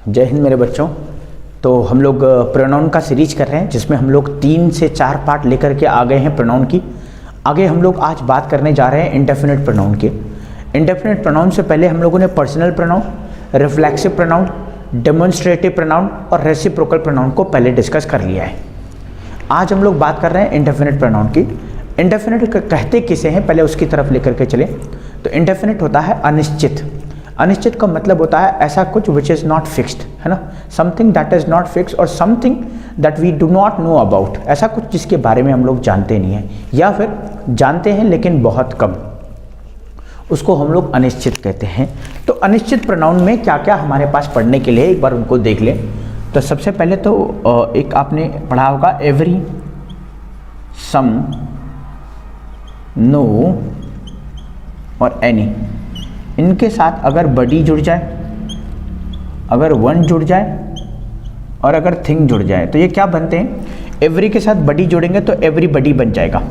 जय हिंद मेरे बच्चों। तो हम लोग प्रोनाउन का सीरीज कर रहे हैं जिसमें हम लोग 3 से 4 पार्ट लेकर के आ गए हैं प्रोनाउन की। आगे हम लोग आज बात करने जा रहे हैं इंडेफिनिट प्रोनाउन के। इंडेफिनिट प्रोनाउन से पहले हम लोगों ने personal pronoun, reflexive pronoun, demonstrative pronoun और रेसिप्रोकल प्रोनाउन को पहले डिस्कस कर लिया है। आज हम लोग बात कर रहे हैं इंडेफिनिट प्रोनाउन की। इंडेफिनिट कहते किसे हैं, पहले उसकी तरफ लेकर के चले। तो इंडेफिनिट होता है अनिश्चित। अनिश्चित का मतलब होता है ऐसा कुछ विच इज़ नॉट फिक्स्ड, है ना, something that is not fixed और something that we do not know about, ऐसा कुछ जिसके बारे में हम लोग जानते नहीं हैं या फिर जानते हैं लेकिन बहुत कम, उसको हम लोग अनिश्चित कहते हैं। तो अनिश्चित प्रोनाउन में क्या क्या हमारे पास पढ़ने के लिए एक बार उनको देख लें। तो सबसे पहले तो एक आपने पढ़ा होगा एवरी, सम, नो और एनी। इनके साथ अगर बडी जुड़ जाए, अगर वन जुड़ जाए और अगर थिंग जुड़ जाए तो ये क्या बनते हैं। एवरी के साथ बडी जोड़ेंगे तो एवरीबडी बन जाएगा,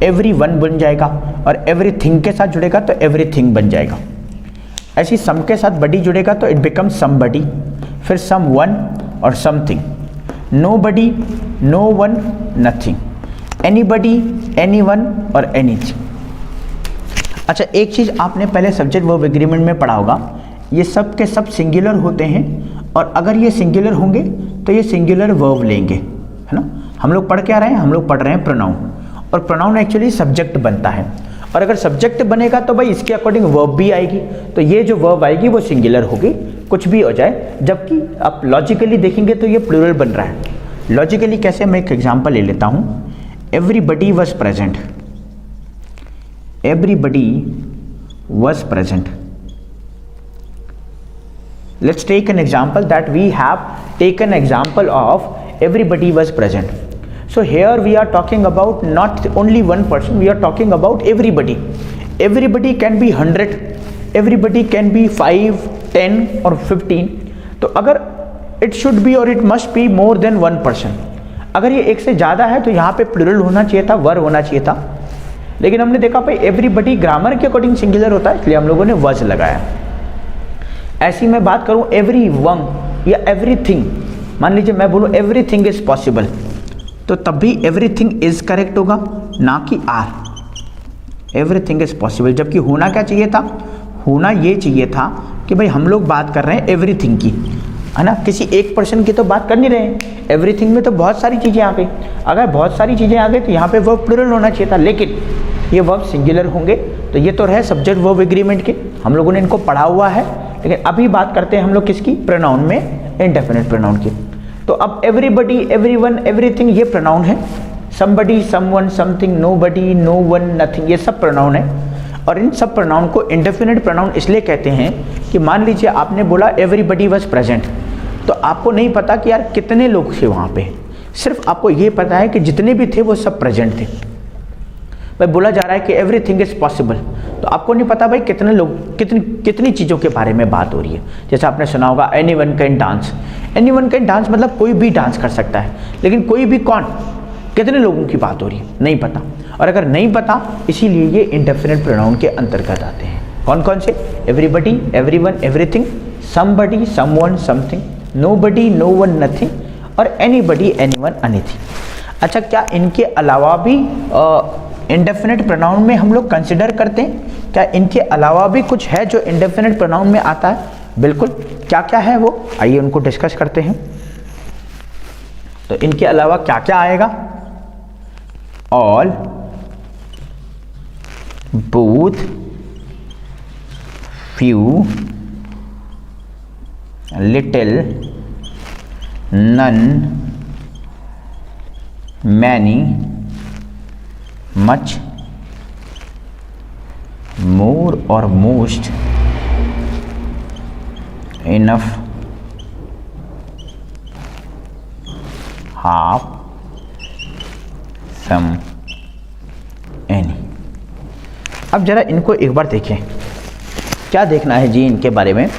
एवरी वन बन जाएगा और एवरी थिंग के साथ जुड़ेगा तो एवरीथिंग बन जाएगा। ऐसी सम के साथ बडी जुड़ेगा तो इट बिकम समबडी, फिर सम वन और something. Nobody, no one, nothing. Anybody, anyone और एनीथिंग। अच्छा, एक चीज़ आपने पहले सब्जेक्ट वर्ब एग्रीमेंट में पढ़ा होगा, ये सब के सब सिंगुलर होते हैं और अगर ये सिंगुलर होंगे तो ये सिंगुलर वर्ब लेंगे, है ना। हम लोग पढ़ क्या रहे हैं, हम लोग पढ़ रहे हैं प्रोनाउन, और प्रोनाउन एक्चुअली सब्जेक्ट बनता है और अगर सब्जेक्ट बनेगा तो भाई इसके अकॉर्डिंग वर्ब भी आएगी। तो ये जो वर्ब आएगी वो सिंगुलर होगी, कुछ भी हो जाए। जबकि आप लॉजिकली देखेंगे तो ये प्लूरल बन रहा है। लॉजिकली कैसे, मैं एक एग्जाम्पल ले लेता हूँ। Everybody was present, everybody was present. Let's take an example that we have taken example of everybody was present. So here we are talking about not only one person, we are talking about everybody. Everybody can be 100, everybody can be 5, 10 or 15. तो अगर it should be or it must be more than one person, अगर ये एक से ज़्यादा है तो यहाँ पे प्लूरल होना चाहिए था, वर होना चाहिए था। लेकिन हमने देखा भाई एवरीबडी ग्रामर के अकॉर्डिंग सिंगुलर होता है, इसलिए हम लोगों ने वॉज लगाया। ऐसी मैं बात करूं एवरी वन या एवरीथिंग, मान लीजिए मैं बोलूं एवरीथिंग इज पॉसिबल, तो तब भी एवरीथिंग इज करेक्ट होगा, ना कि आर। एवरीथिंग इज पॉसिबल, जबकि होना क्या चाहिए था, होना ये चाहिए था कि भाई हम लोग बात कर रहे हैं एवरीथिंग की, है ना, किसी एक पर्सन की तो बात कर नहीं रहे हैं। एवरीथिंग में तो बहुत सारी चीज़ें आ गई, अगर बहुत सारी चीज़ें आ गई तो यहाँ पे वर्ब प्लूरल होना चाहिए था, लेकिन ये वर्ब सिंगुलर होंगे। तो ये तो रहे सब्जेक्ट वर्ब एग्रीमेंट के, हम लोगों ने इनको पढ़ा हुआ है। लेकिन अभी बात करते हैं हम लोग किसकी, प्रोनाउन में, इंडेफिनिट प्रोनाउन की। तो अब एवरीबडी, एवरीवन, एवरीथिंग ये प्रोनाउन है। Somebody, someone, something, nobody, no one, nothing, ये सब प्रोनाउन है। और इन सब प्रोनाउन को इंडेफिनिट प्रोनाउन इसलिए कहते हैं कि मान लीजिए आपने बोला एवरीबडी वाज प्रेजेंट, तो आपको नहीं पता कि यार कितने लोग थे वहाँ पे, सिर्फ आपको ये पता है कि जितने भी थे वो सब प्रेजेंट थे। भाई बोला जा रहा है कि एवरीथिंग इज पॉसिबल, तो आपको नहीं पता भाई कितने लोग, कितनी चीज़ों के बारे में बात हो रही है। जैसे आपने सुना होगा anyone can dance. Anyone can dance मतलब कोई भी डांस कर सकता है, लेकिन कोई भी कौन, कितने लोगों की बात हो रही है, नहीं पता। और अगर नहीं पता, इसीलिए ये इंडेफिनिट प्रोनाउन के अंतर्गत आते हैं। कौन कौन से, everybody, everyone, everything, somebody, someone, something, nobody, no one, nothing और एनीबडी, एनीवन, एनीथिंग। अच्छा, क्या इनके अलावा भी इंडेफिनिट प्रोनाउन में हम लोग कंसिडर करते हैं? क्या इनके अलावा भी कुछ है जो इंडेफिनिट प्रोनाउन में आता है? बिल्कुल। क्या क्या है वो, आइए उनको डिस्कस करते हैं। तो इनके अलावा क्या क्या आएगा, all, both, few, little, none, many, much, more और most, enough, half, some, any. अब जरा इनको एक बार देखें, क्या देखना है जी इनके बारे में।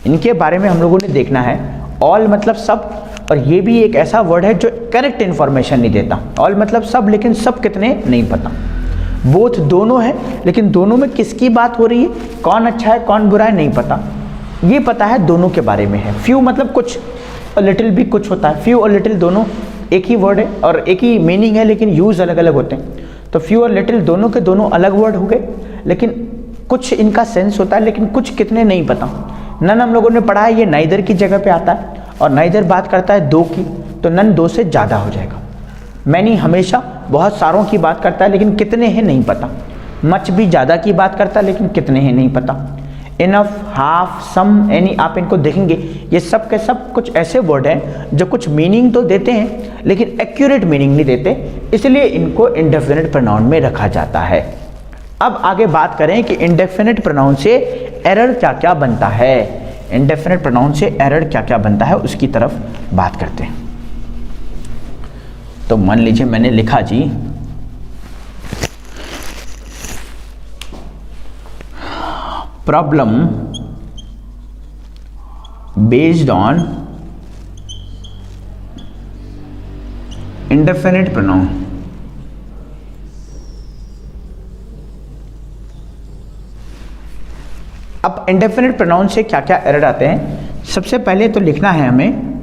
इनके बारे में हम लोगों ने देखना है ऑल मतलब सब, और ये भी एक ऐसा वर्ड है जो करेक्ट इन्फॉर्मेशन नहीं देता। ऑल मतलब सब, लेकिन सब कितने नहीं पता। बोथ दोनों है, लेकिन दोनों में किसकी बात हो रही है, कौन अच्छा है कौन बुरा है नहीं पता। ये पता है दोनों के बारे में है। फ्यू मतलब कुछ, और लिटिल भी कुछ होता है। फ्यू और लिटिल दोनों एक ही वर्ड है और एक ही मीनिंग है, लेकिन यूज़ अलग अलग होते हैं। तो फ्यू और लिटिल दोनों के दोनों अलग वर्ड हो गए, लेकिन कुछ इनका सेंस होता है, लेकिन कुछ कितने नहीं पता। नन हम लोगों ने पढ़ा है ये नाइदर की जगह पे आता है, और नाइदर बात करता है दो की, तो नन दो से ज़्यादा हो जाएगा। मैनी हमेशा बहुत सारों की बात करता है, लेकिन कितने हैं नहीं पता। मच भी ज़्यादा की बात करता है, लेकिन कितने हैं नहीं पता। इनफ, हाफ, सम, एनी, आप इनको देखेंगे ये सब के सब कुछ ऐसे वर्ड हैं जो कुछ मीनिंग तो देते हैं, लेकिन एक्यूरेट मीनिंग नहीं देते, इसलिए इनको इंडेफिनिट प्रोनाउन में रखा जाता है। अब आगे बात करें कि इंडेफिनिट प्रोनाउन से एरर क्या क्या बनता है। इंडेफिनिट प्रोनाउन से एरर क्या क्या बनता है उसकी तरफ बात करते हैं। तो मान लीजिए मैंने लिखा जी problem based on indefinite pronoun. अब इंडेफिनिट प्रोनाउन से क्या क्या एरर आते हैं, सबसे पहले तो लिखना है हमें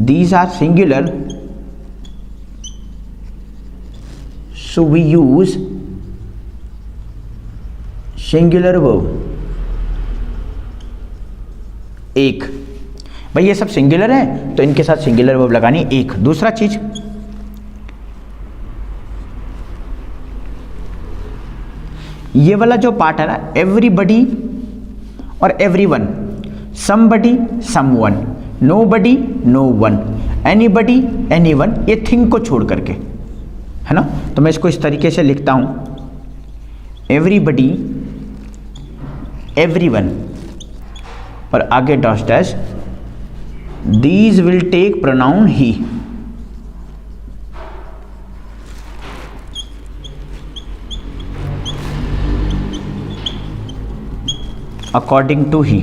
these are singular, so we use singular verb। एक, भाई ये सब सिंगुलर है तो इनके साथ सिंगुलर वर्ब लगानी एक। दूसरा चीज, ये वाला जो पार्ट है ना, एवरीबडी और everyone, somebody someone, nobody no one, anybody anyone, ये थिंग को छोड़ करके, है ना। तो मैं इसको इस तरीके से लिखता हूं, एवरीबडी, एवरीवन, और आगे dot dash, these will take pronoun he. According to he.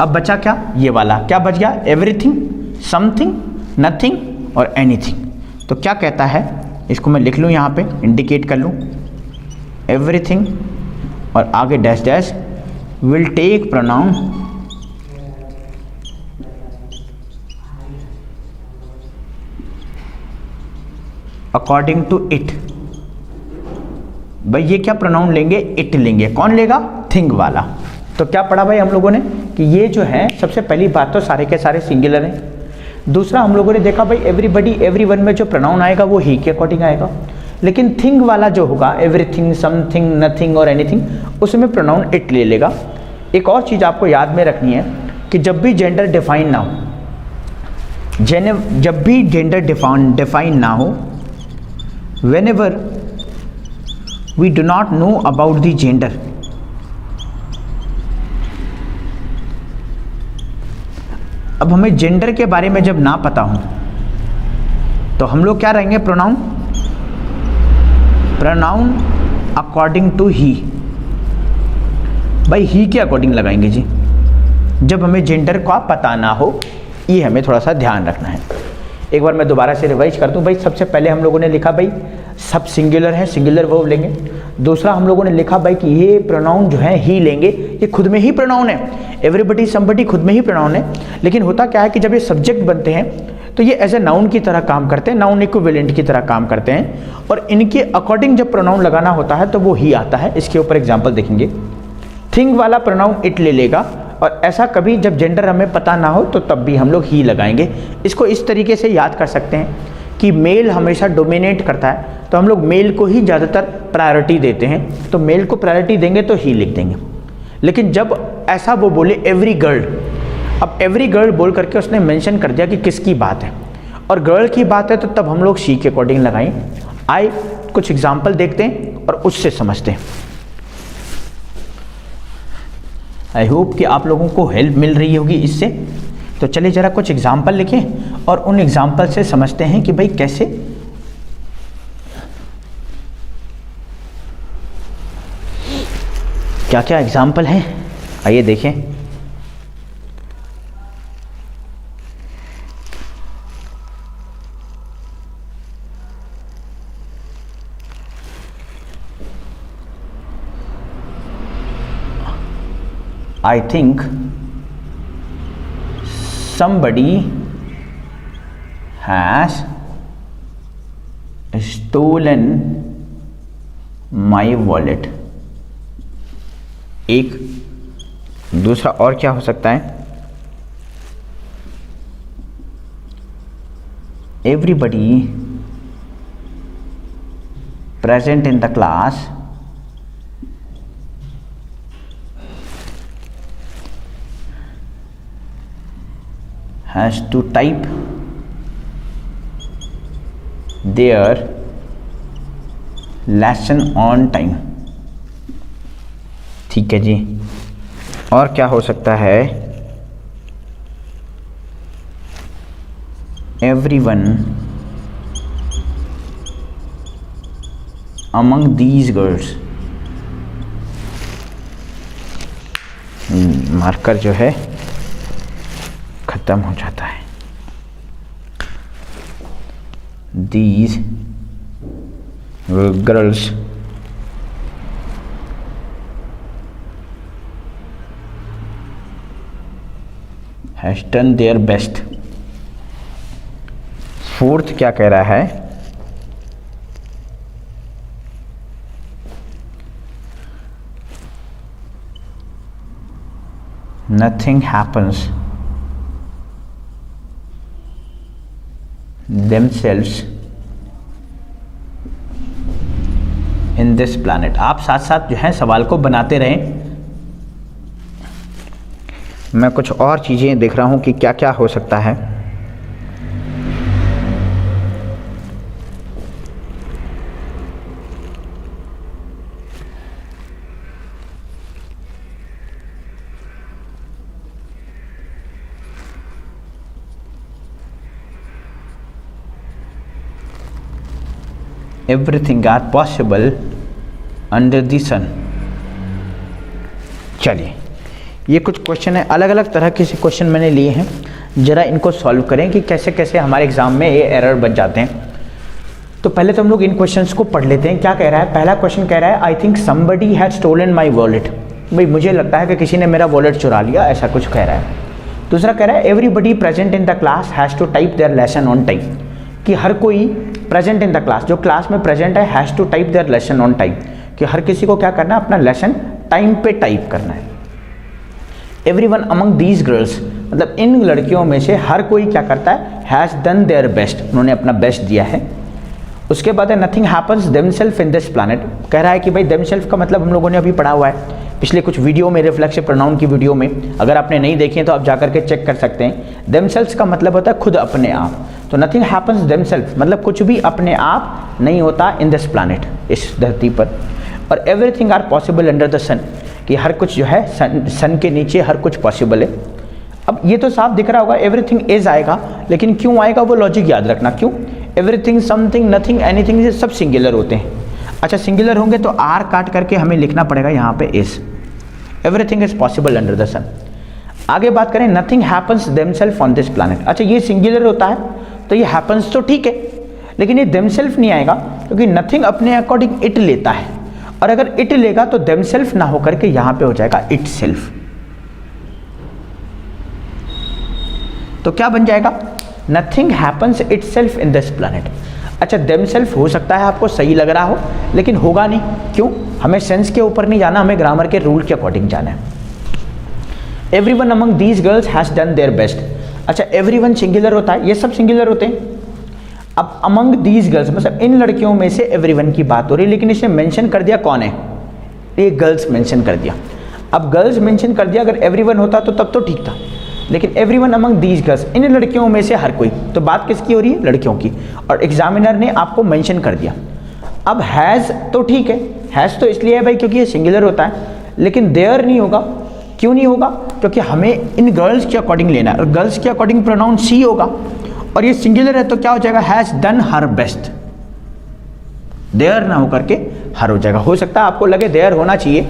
अब बचा क्या, ये वाला क्या बच गया, एवरीथिंग, समथिंग, नथिंग और एनीथिंग। तो क्या कहता है, इसको मैं लिख लूँ यहाँ पे, इंडिकेट कर लूँ, एवरीथिंग और आगे dash dash will take pronoun according to it. भाई ये क्या प्रोनाउन लेंगे, इट लेंगे। कौन लेगा, थिंग वाला। तो क्या पढ़ा भाई हम लोगों ने कि ये जो है, सबसे पहली बात तो सारे के सारे सिंगुलर हैं। दूसरा हम लोगों ने देखा भाई एवरीबडी एवरीवन में जो प्रोनाउन आएगा वो ही के अकॉर्डिंग आएगा, लेकिन थिंग वाला जो होगा, एवरीथिंग, समथिंग, नथिंग और एनीथिंग, उसमें प्रोनाउन इट ले लेगा। एक और चीज़ आपको याद में रखनी है कि जब भी जेंडर डिफाइन ना हो, जब भी जेंडर डिफाइन ना हो, whenever we do not know about the gender, अब हमें जेंडर के बारे में जब ना पता हो तो हम लोग क्या रहेंगे, प्रोनाउन अकॉर्डिंग टू ही। भाई ही के अकॉर्डिंग लगाएंगे जी, जब हमें जेंडर का पता ना हो। ये हमें थोड़ा सा ध्यान रखना है। एक बार मैं दोबारा से रिवाइज कर दूं। भाई सबसे पहले हम लोगों ने लिखा भाई सब सिंगुलर है, सिंगुलर वर्ब लेंगे। दूसरा हम लोगों ने लिखा भाई कि ये प्रोनाउन जो है ही लेंगे, ये खुद में ही प्रोनाउन है। एवरीबडी, समबडी खुद में ही प्रोनाउन है, लेकिन होता क्या है कि जब ये सब्जेक्ट बनते हैं तो ये एज ए नाउन की तरह काम करते हैं, नाउन इक्विवेलेंट की तरह काम करते हैं, और इनके अकॉर्डिंग जब प्रोनाउन लगाना होता है तो वो ही आता है। इसके ऊपर एग्जाम्पल देखेंगे। थिंग वाला प्रोनाउन इट ले लेगा, और ऐसा कभी जब जेंडर हमें पता ना हो तो तब भी हम लोग ही लगाएंगे। इसको इस तरीके से याद कर सकते हैं कि मेल हमेशा डोमिनेट करता है, तो हम लोग मेल को ही ज़्यादातर प्रायोरिटी देते हैं, तो मेल को प्रायोरिटी देंगे तो ही लिख देंगे। लेकिन जब ऐसा वो बोले एवरी गर्ल, अब एवरी गर्ल बोल करके उसने मेंशन कर दिया कि किसकी बात है, और गर्ल की बात है, तो तब हम लोग शी के अकॉर्डिंग लगाएं। आए कुछ एग्जाम्पल देखते हैं और उससे समझते हैं। आई होप कि आप लोगों को हेल्प मिल रही होगी इससे। तो चलिए ज़रा कुछ एग्जाम्पल लिखें और उन एग्जाम्पल से समझते हैं कि भाई कैसे क्या क्या एग्जाम्पल हैं। आइए देखें। I think somebody has stolen my wallet। एक दूसरा और क्या हो सकता है, everybody present in the class has to type their lesson on time। ठीक है जी। और क्या हो सकता है, everyone among these girls, marker जो है खत्म हो जाता है, these girls has done their best। Fourth क्या कह रहा है, nothing happens themselves in this planet। आप साथ साथ जो है सवाल को बनाते रहें। मैं कुछ और चीज़ें देख रहा हूं कि क्या क्या हो सकता है। Everything are possible under the sun. चलिए, ये कुछ क्वेश्चन है, अलग अलग तरह के क्वेश्चन मैंने लिए हैं, ज़रा इनको सॉल्व करें कि कैसे कैसे हमारे एग्जाम में ये एरर बच जाते हैं। तो पहले तो हम लोग इन क्वेश्चंस को पढ़ लेते हैं। क्या कह रहा है, पहला क्वेश्चन कह रहा है I think somebody has stolen my wallet. भाई मुझे लगता है कि किसी ने मेरा वॉलेट चुरा लिया, ऐसा कुछ कह रहा है। दूसरा कह रहा है everybody present in the class has to type their lesson on time, कि हर कोई प्रेजेंट इन द क्लास, जो क्लास में प्रेजेंट है, has to type their lesson on time, कि हर किसी को क्या करना है, अपना लेसन टाइम पे टाइप करना है। एवरीवन अमंग दीज गर्ल्स, मतलब इन लड़कियों में से हर कोई क्या करता है, हैज़ डन देयर बेस्ट, उन्होंने अपना बेस्ट दिया है। उसके बाद है nothing happens themself in this planet, कह रहा है कि भाई देमसेल्फ का मतलब हम लोगों ने अभी पढ़ा हुआ है पिछले कुछ वीडियो में, रिफ्लेक्सिव प्रोनाउन की वीडियो में। अगर आपने नहीं देखी है तो आप जाकर के चेक कर सकते हैं। देमसेल्फ्स का मतलब होता है खुद अपने आप, तो नथिंग हैपन्स देमसेल्फ मतलब कुछ भी अपने आप नहीं होता इन दिस प्लानट, इस धरती पर। और everything are possible under the sun, कि हर कुछ जो है सन के नीचे हर कुछ पॉसिबल है। अब ये तो साफ दिख रहा होगा एवरीथिंग इज आएगा, लेकिन क्यों आएगा वो लॉजिक याद रखना। क्यों, एवरीथिंग, समथिंग, नथिंग, एनीथिंग, ये सब सिंगुलर होते हैं। अच्छा, सिंगुलर होंगे तो आर काट करके हमें लिखना पड़ेगा यहाँ पे is. Everything is possible under the sun. आगे बात करें nothing happens themselves on this planet. अच्छा, ये सिंगुलर होता है तो ये हैपन्स तो ठीक है, लेकिन ये देमसेल्फ नहीं आएगा, क्योंकि नथिंग अपने अकॉर्डिंग इट लेता है, और अगर इट लेगा तो देमसेल्फ ना होकर के यहाँ पे हो जाएगा इट सेल्फ। तो क्या बन जाएगा, nothing happens it self in this planet. अच्छा, देमसेल्फ हो सकता है आपको सही लग रहा हो, लेकिन होगा नहीं। क्यों, हमें सेंस के ऊपर नहीं जाना, हमें ग्रामर के रूल के अकॉर्डिंग जाना है। Everyone among these girls has done their best. अच्छा, एवरीवन सिंगुलर होता है, ये सब सिंगुलर होते हैं। अब अमंग दीज गर्ल्स मतलब इन लड़कियों में से एवरीवन की बात हो रही है, लेकिन इसने मेंशन कर दिया कौन है, ये गर्ल्स मेंशन कर दिया। अब गर्ल्स मेंशन कर दिया, अगर एवरीवन होता तो तब तो ठीक था, लेकिन एवरीवन अमंग दीज गर्ल्स, इन लड़कियों में से हर कोई, तो बात किसकी हो रही है, लड़कियों की, और एग्जामिनर ने आपको मेंशन कर दिया। अब हैज़ तो ठीक है, हैज़ तो इसलिए है भाई क्योंकि ये सिंगुलर होता है, लेकिन देयर नहीं होगा। क्यों नहीं होगा, क्योंकि हमें इन गर्ल्स के अकॉर्डिंग लेना है, और गर्ल्स के अकॉर्डिंग प्रोनाउन सी होगा, और ये सिंगुलर है तो क्या हो जाएगा, has done her best. Their ना होकर के हर हो जाएगा। हो सकता है आपको लगे देयर होना चाहिए,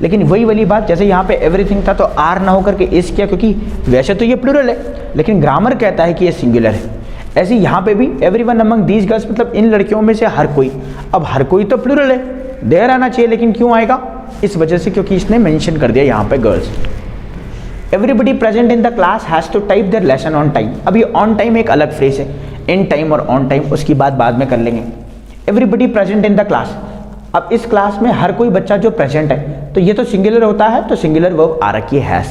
लेकिन वही वाली बात, जैसे यहाँ पे एवरीथिंग था तो आर ना होकर के इस किया, क्योंकि वैसे तो ये प्लूरल है, लेकिन ग्रामर कहता है कि ये सिंगुलर है। ऐसे यहाँ पे भी एवरीवन अमंग दीज गर्ल्स मतलब इन लड़कियों में से हर कोई। अब हर कोई तो प्लूरल है, देयर आना चाहिए, लेकिन क्यों आएगा, इस वजह से क्योंकि इसने मेंशन कर दिया यहाँ पे girls. Everybody present in the class has to type their lesson on time. अब ये ऑन टाइम एक अलग फ्रेज है, इन टाइम और ऑन टाइम उसकी बात बाद में कर लेंगे। Everybody present in the class, अब इस क्लास में हर कोई बच्चा जो प्रेजेंट है, तो ये तो सिंगुलर होता है, तो सिंगुलर वर्ब आ रखी है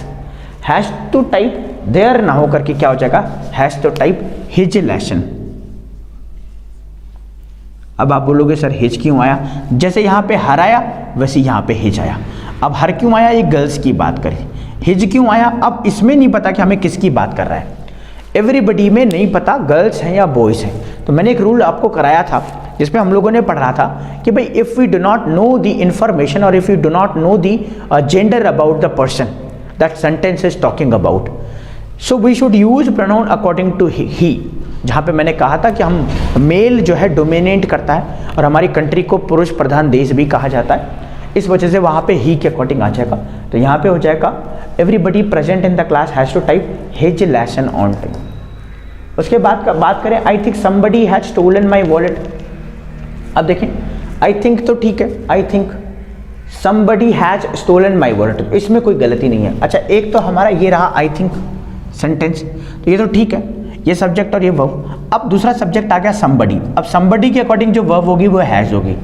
हैज़ टू टाइप देयर ना होकर के क्या हो जाएगा, has to type his lesson. अब आप बोलोगे सर हिज क्यों आया, जैसे यहाँ पे हर आया वैसे यहाँ पे हिज आया। अब हर क्यों आया, ये गर्ल्स की बात करें, हिज क्यों आया, अब इसमें नहीं पता कि हमें किसकी बात कर रहा है, एवरीबडी में नहीं पता गर्ल्स हैं या बॉयज़ हैं। तो मैंने एक रूल आपको कराया था जिसमें हम लोगों ने पढ़ा था कि भाई if we do not know the information और if you do not know the gender about the person that sentence is talking about, so we should use pronoun according to he. जहाँ पे मैंने कहा था कि हम मेल जो है डोमिनेट करता है और हमारी कंट्री को पुरुष प्रधान देश भी कहा जाता है, इस वजह से वहाँ पे ही के अकॉर्डिंग आ जाएगा। तो यहाँ पे हो जाएगा everybody present in the class has to type his lesson on time. उसके बाद बात करें, I think somebody has stolen my wallet. अब देखें आई थिंक तो ठीक है, I think somebody has stolen my wallet, इसमें कोई गलती नहीं है। अच्छा एक तो हमारा ये रहा आई थिंक सेंटेंस, तो ये तो ठीक है, ये सब्जेक्ट और ये वर्ब। अब दूसरा सब्जेक्ट आ गया समबडी। अब समबडी के अकॉर्डिंग जो वर्ब होगी वो हैज होगी,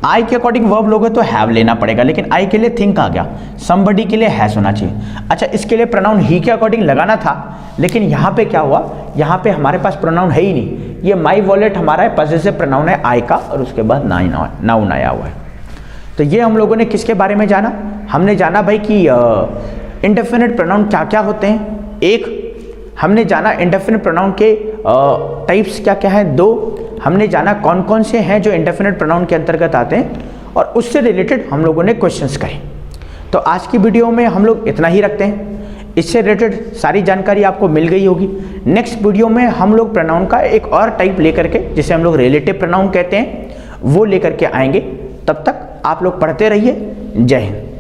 आई के अकॉर्डिंग वर्ब लोगे तो हैव लेना पड़ेगा, लेकिन आई के लिए थिंक आ गया, समबडी के लिए हैज होना चाहिए। अच्छा इसके लिए प्रोनाउन ही के अकॉर्डिंग लगाना था, लेकिन यहाँ पे क्या हुआ, यहाँ पे हमारे पास प्रोनाउन है ही नहीं, ये माई वॉलेट हमारा है, पॉसेसिव प्रोनाउन है आई का और उसके बाद नाउन आया हुआ है। तो ये हम लोगों ने किसके बारे में जाना, हमने जाना भाई कि इंडेफिनिट प्रोनाउन क्या क्या होते हैं। एक हमने जाना इंडेफिनिट प्रोनाउन के टाइप्स क्या क्या हैं, दो हमने जाना कौन कौन से हैं जो इंडेफिनिट प्रोनाउन के अंतर्गत आते हैं, और उससे रिलेटेड हम लोगों ने क्वेश्चंस करे। तो आज की वीडियो में हम लोग इतना ही रखते हैं, इससे रिलेटेड सारी जानकारी आपको मिल गई होगी। नेक्स्ट वीडियो में हम लोग प्रोनाउन का एक और टाइप लेकर के, जिसे हम लोग रिलेटिव प्रोनाउन कहते हैं, वो लेकर के आएंगे। तब तक आप लोग पढ़ते रहिए। जय हिंद।